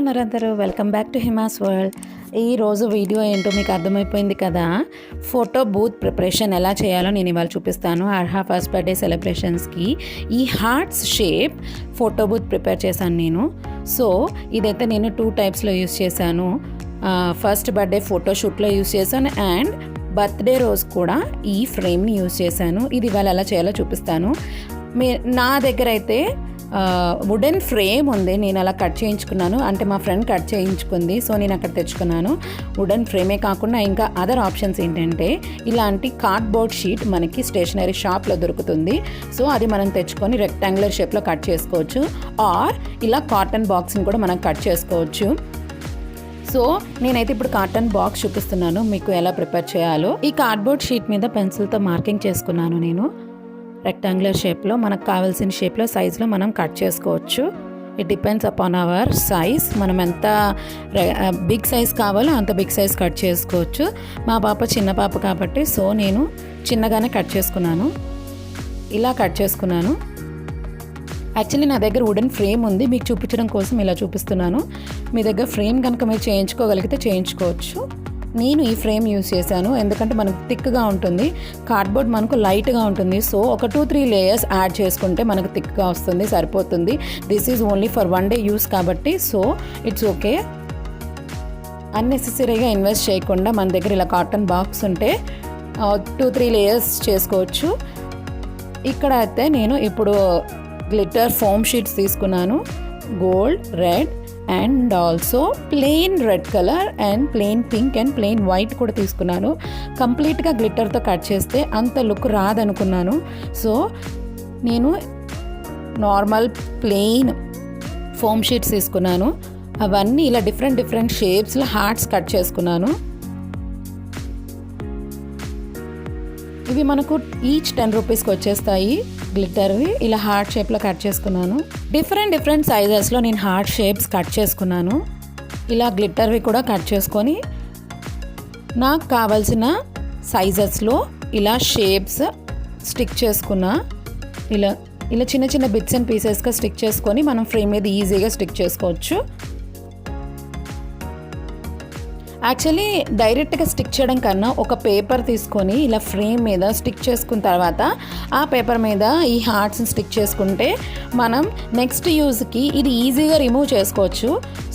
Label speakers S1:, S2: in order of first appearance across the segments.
S1: ఉన్నారు అందరూ? Welcome back to Hima's world. ఈరోజు వీడియో ఏంటో మీకు అర్థమైపోయింది కదా. ఫోటో బూత్ ప్రిపరేషన్ ఎలా చేయాలో నేను ఇవాళ చూపిస్తాను. అర్హా ఫస్ట్ బర్త్డే సెలబ్రేషన్స్కి ఈ hearts shape photo booth prepare చేశాను నేను. సో ఇదైతే నేను 2 టైప్స్లో యూస్ చేశాను. ఫస్ట్ బర్త్డే ఫోటోషూట్లో యూస్ చేశాను అండ్ బర్త్డే రోజు కూడా ఈ ఫ్రేమ్ని యూస్ చేశాను. ఇది ఇవాళ ఎలా చేయాలో చూపిస్తాను. నా దగ్గర అయితే వుడెన్ ఫ్రేమ్ ఉంది, నేను అలా కట్ చేయించుకున్నాను. అంటే మా ఫ్రెండ్ కట్ చేయించుకుంది, సో నేను అక్కడ తెచ్చుకున్నాను. వుడెన్ ఫ్రేమే కాకుండా ఇంకా అదర్ ఆప్షన్స్ ఏంటంటే ఇలాంటి కార్డ్బోర్డ్ షీట్ మనకి స్టేషనరీ షాప్లో దొరుకుతుంది. సో అది మనం తెచ్చుకొని రెక్టాంగులర్ షేప్లో కట్ చేసుకోవచ్చు, ఆర్ ఇలా కాటన్ బాక్స్ని కూడా మనం కట్ చేసుకోవచ్చు. సో నేనైతే ఇప్పుడు కాటన్ బాక్స్ చూపిస్తున్నాను మీకు ఎలా ప్రిపేర్ చేయాలో. ఈ కార్డ్బోర్డ్ షీట్ మీద పెన్సిల్తో మార్కింగ్ చేసుకున్నాను నేను. రెక్టాంగులర్ షేప్లో మనకు కావాల్సిన షేప్లో సైజులో మనం కట్ చేసుకోవచ్చు. It depends upon our size. మనం ఎంత బిగ్ సైజ్ కావాలో అంత బిగ్ సైజ్ కట్ చేసుకోవచ్చు. మా పాప చిన్న పాప కాబట్టి సో నేను చిన్నగానే కట్ చేసుకున్నాను. ఇలా కట్ చేసుకున్నాను. యాక్చువల్లీ నా దగ్గర వుడెన్ ఫ్రేమ్ ఉంది, మీకు చూపించడం కోసం ఇలా చూపిస్తున్నాను. మీ దగ్గర ఫ్రేమ్ కనుక మీరు చేయించుకోగలిగితే చేయించుకోవచ్చు. నేను ఈ ఫ్రేమ్ యూస్ చేశాను ఎందుకంటే మనకు థిక్గా ఉంటుంది, కార్డ్బోర్డ్ మనకు లైట్గా ఉంటుంది. సో ఒక 2-3 లేయర్స్ యాడ్ చేసుకుంటే మనకు థిక్గా వస్తుంది, సరిపోతుంది. This is only for 1 day use కాబట్టి సో ఇట్స్ ఓకే. అన్నెసెసరీగా ఇన్వెస్ట్ చేయకుండా మన దగ్గర ఇలా కాటన్ బాక్స్ ఉంటే 2-3 లేయర్స్ చేసుకోవచ్చు. ఇక్కడ అయితే నేను ఇప్పుడు గ్లిటర్ ఫోమ్ షీట్స్ తీసుకున్నాను. Gold, red and also plain red colour and plain pink and plain white కూడా తీసుకున్నాను. కంప్లీట్గా గ్లిటర్తో కట్ చేస్తే అంత లుక్ రాదనుకున్నాను. సో నేను నార్మల్ ప్లెయిన్ ఫోమ్ షీట్స్ తీసుకున్నాను. అవన్నీ ఇలా డిఫరెంట్ షేప్స్లో హార్ట్స్ కట్ చేసుకున్నాను. ఇవి మనకు ఈచ్ 10 రూపీస్కి వచ్చేస్తాయి గ్లిటర్వి. ఇలా హార్ట్ షేప్లో కట్ చేసుకున్నాను. డిఫరెంట్ సైజెస్లో నేను హార్ట్ షేప్స్ కట్ చేసుకున్నాను. ఇలా గ్లిటర్వి కూడా కట్ చేసుకొని నాకు కావాల్సిన సైజెస్లో ఇలా షేప్స్ స్టిక్ చేసుకున్నా. ఇలా చిన్న బిట్స్ అండ్ పీసెస్గా స్టిక్ చేసుకొని మనం ఫ్రేమ్ మీద ఈజీగా స్టిక్ చేసుకోవచ్చు. యాక్చువల్లీ డైరెక్ట్గా స్టిక్ చేయడం కన్నా ఒక పేపర్ తీసుకొని ఇలా ఫ్రేమ్ మీద స్టిక్ చేసుకున్న తర్వాత ఆ పేపర్ మీద ఈ హార్ట్స్ని స్టిక్ చేసుకుంటే మనం నెక్స్ట్ యూజ్కి ఇది ఈజీగా రిమూవ్ చేసుకోవచ్చు.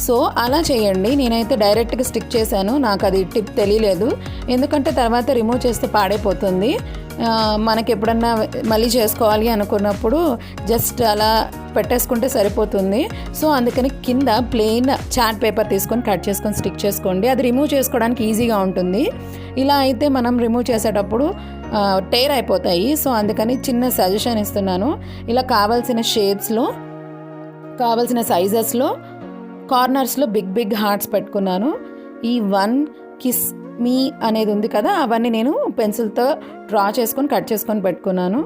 S1: సో అలా చేయండి. నేనైతే డైరెక్ట్గా స్టిక్ చేశాను, నాకు అది టిప్ తెలియలేదు. ఎందుకంటే తర్వాత రిమూవ్ చేస్తే పాడైపోతుంది. మనకి ఎప్పుడన్నా మళ్ళీ చేసుకోవాలి అనుకున్నప్పుడు జస్ట్ అలా పెట్టేసుకుంటే సరిపోతుంది. సో అందుకని కింద ప్లెయిన్ చార్ట్ పేపర్ తీసుకొని కట్ చేసుకొని స్టిక్ చేసుకోండి, అది రిమూవ్ చేసుకోవడానికి ఈజీగా ఉంటుంది. ఇలా అయితే మనం రిమూవ్ చేసేటప్పుడు టేర్ అయిపోతాయి. సో అందుకని చిన్న సజెషన్ ఇస్తున్నాను. ఇలా కావాల్సిన షేప్స్లో కావాల్సిన సైజెస్లో కార్నర్స్లో బిగ్ హార్ట్స్ పెట్టుకున్నాను. ఈ 1 కిస్ మీ అనేది ఉంది కదా, అవన్నీ నేను పెన్సిల్తో డ్రా చేసుకొని కట్ చేసుకొని పెట్టుకున్నాను.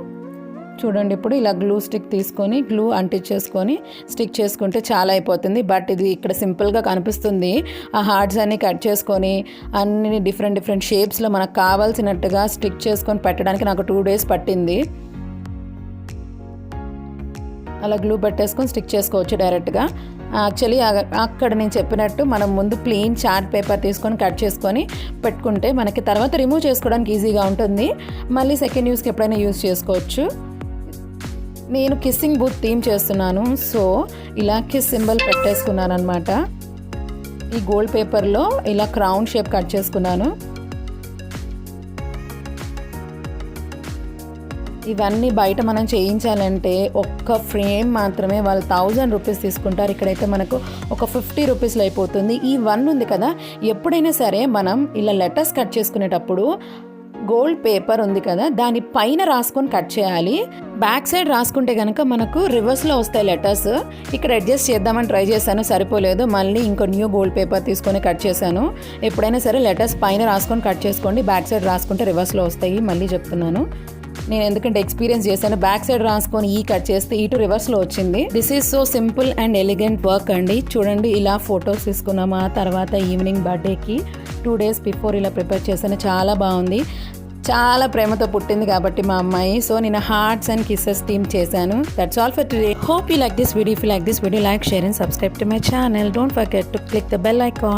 S1: చూడండి, ఇప్పుడు ఇలా గ్లూ స్టిక్ తీసుకొని గ్లూ అంటించేసుకొని స్టిక్ చేసుకుంటే చాలా అయిపోతుంది. బట్ ఇది ఇక్కడ సింపుల్గా కనిపిస్తుంది. ఆ హార్ట్స్ అన్నీ కట్ చేసుకొని అన్ని డిఫరెంట్ షేప్స్లో మనకు కావాల్సినట్టుగా స్టిక్ చేసుకొని పెట్టడానికి నాకు 2 డేస్ పట్టింది. అలా గ్లూ పెట్టేసుకొని స్టిక్ చేసుకోవచ్చు డైరెక్ట్గా. యాక్చువల్లీ అక్కడ నేను చెప్పినట్టు మనం ముందు ప్లెయిన్ చార్ట్ పేపర్ తీసుకొని కట్ చేసుకొని పెట్టుకుంటే మనకి తర్వాత రిమూవ్ చేసుకోవడానికి ఈజీగా ఉంటుంది. మళ్ళీ సెకండ్ యూస్కి ఎప్పుడైనా యూస్ చేసుకోవచ్చు. నేను కిస్సింగ్ బూత్ థీమ్ చేస్తున్నాను. సో ఇలా కిస్ సింబల్ పెట్టేసుకున్నాను అనమాట. ఈ గోల్డ్ పేపర్లో ఇలా క్రౌన్ షేప్ కట్ చేసుకున్నాను. ఇవన్నీ బయట మనం చేయించాలంటే ఒక్క ఫ్రేమ్ మాత్రమే వాళ్ళు 1000 రూపీస్ తీసుకుంటారు. ఇక్కడైతే మనకు ఒక 50 రూపీస్లో అయిపోతుంది. ఈ 1 ఉంది కదా, ఎప్పుడైనా సరే మనం ఇలా లెటర్స్ కట్ చేసుకునేటప్పుడు గోల్డ్ పేపర్ ఉంది కదా, దాని పైన రాసుకొని కట్ చేయాలి. బ్యాక్ సైడ్ రాసుకుంటే కనుక మనకు రివర్స్లో వస్తాయి లెటర్స్. ఇక్కడ అడ్జస్ట్ చేద్దామని ట్రై చేశాను, సరిపోలేదు. మళ్ళీ ఇంకో న్యూ గోల్డ్ పేపర్ తీసుకొని కట్ చేశాను. ఎప్పుడైనా సరే లెటర్స్ పైన రాసుకొని కట్ చేసుకోండి, బ్యాక్ సైడ్ రాసుకుంటే రివర్స్లో వస్తాయి. మళ్ళీ చెప్తున్నాను, నేను ఎందుకంటే ఎక్స్పీరియన్స్ చేశాను. బ్యాక్ సైడ్ రాసుకొని ఈ కట్ చేస్తే ఇటు రివర్స్లో వచ్చింది. This is so simple and elegant work అండి. చూడండి, ఇలా ఫొటోస్ తీసుకున్నామా. తర్వాత ఈవినింగ్ బర్త్డేకి 2 డేస్ బిఫోర్ ఇలా ప్రిపేర్ చేశాను. చాలా బాగుంది. చాలా ప్రేమతో పుట్టింది కాబట్టి మా అమ్మాయి. సో నేను హార్ట్స్ అండ్ కిస్సెస్ టీమ్ చేశాను. That's all for today. Hope you like this video. If you like this video, like, share and subscribe to my channel. Don't forget to click the bell icon.